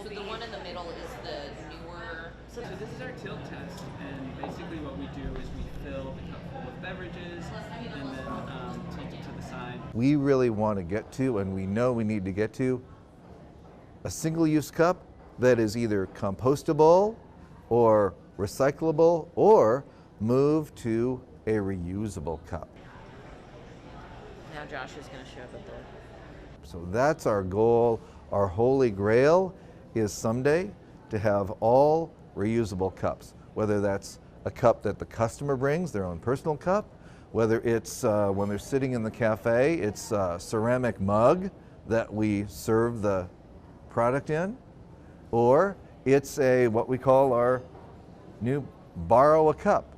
So the one in the middle is the newer. So this is our tilt test, and basically what we do is we fill the cup full of beverages and then tilt it to the side. We really want to get to, and we know we need to get to, a single-use cup that is either compostable or recyclable, or move to a reusable cup. Now Josh is going to show up at the. So that's our goal. Our Holy Grail is someday to have all reusable cups, whether that's a cup that the customer brings, their own personal cup, whether it's when they're sitting in the cafe, it's a ceramic mug that we serve the product in, or it's a what we call our new borrow a cup.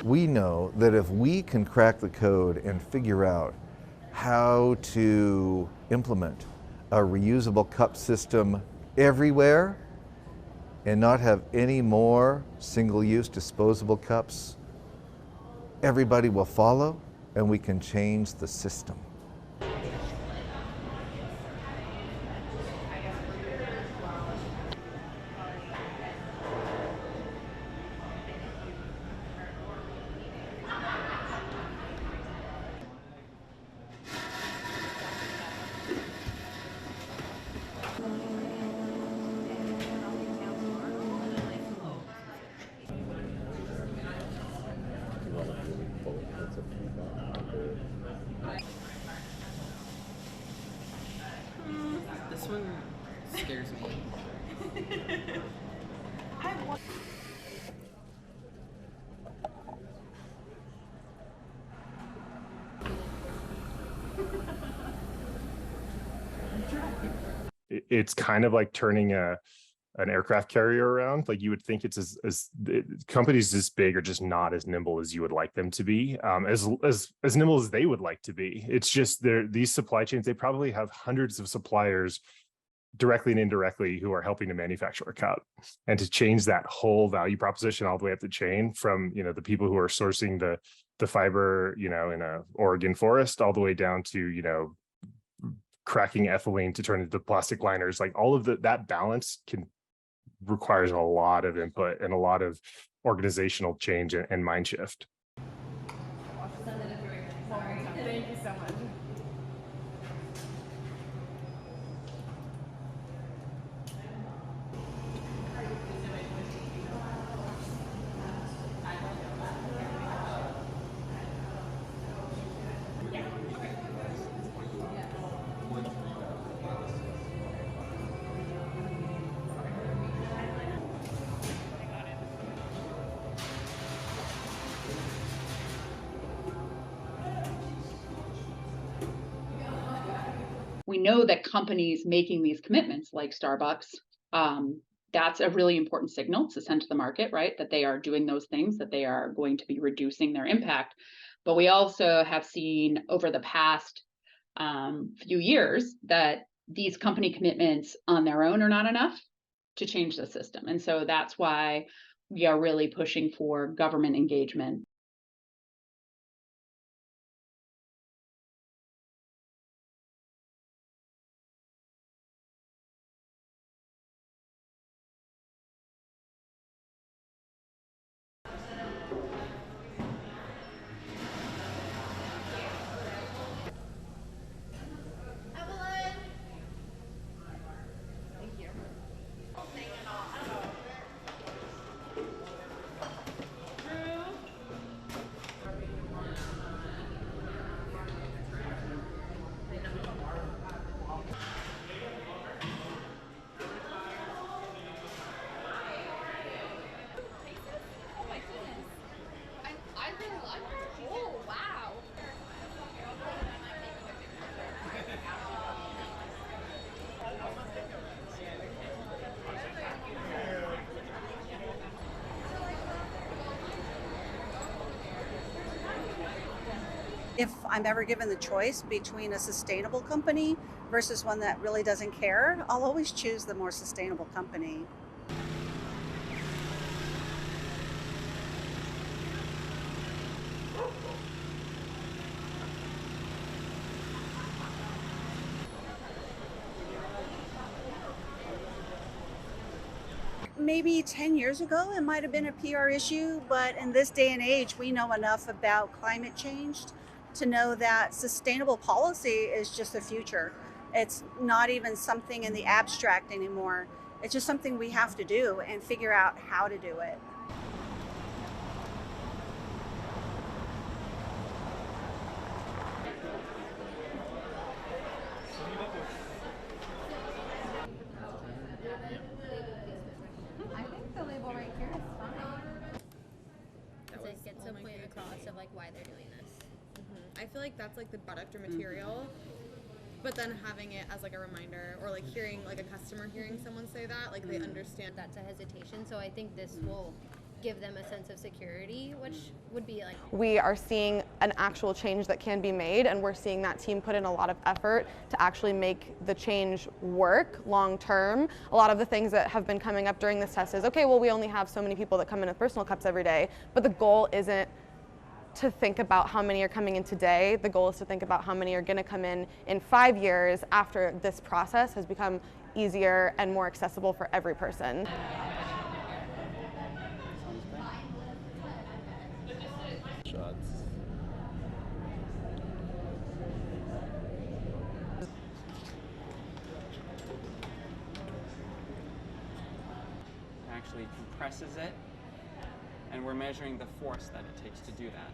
We know that if we can crack the code and figure out how to implement a reusable cup system everywhere and not have any more single-use disposable cups, everybody will follow and we can change the system. This one scares me. It's kind of like turning an aircraft carrier around. Like, you would think it's companies this big are just not as nimble as you would like them to be, as nimble as they would like to be. It's just these supply chains, they probably have hundreds of suppliers directly and indirectly who are helping to manufacture a cup, and to change that whole value proposition all the way up the chain from, the people who are sourcing the fiber, in a Oregon forest, all the way down to, cracking ethylene to turn into plastic liners. Like, all of that balance requires a lot of input and a lot of organizational change and mind shift. Thank you so much. We know that companies making these commitments, like Starbucks, that's a really important signal to send to the market, right? That they are doing those things, that they are going to be reducing their impact. But we also have seen over the past few years that these company commitments on their own are not enough to change the system. And so that's why we are really pushing for government engagement. If I'm ever given the choice between a sustainable company versus one that really doesn't care, I'll always choose the more sustainable company. Maybe 10 years ago, it might have been a PR issue, but in this day and age, we know enough about climate change to know that sustainable policy is just the future. It's not even something in the abstract anymore. It's just something we have to do and figure out how to do it. I think the label right here is fine. It gets a point across of like why they're doing this. I feel like that's like the product or material, but then having it as like a reminder or like hearing like a customer hearing someone say that, like they understand That's a hesitation, so I think this will give them a sense of security, which would be like we are seeing an actual change that can be made, and we're seeing that team put in a lot of effort to actually make the change work long term. A lot of the things that have been coming up during this test is, okay, well, we only have so many people that come in with personal cups every day, but the goal isn't to think about how many are coming in today. The goal is to think about how many are going to come in 5 years after this process has become easier and more accessible for every person. Actually compresses it, and we're measuring the force that it takes to do that.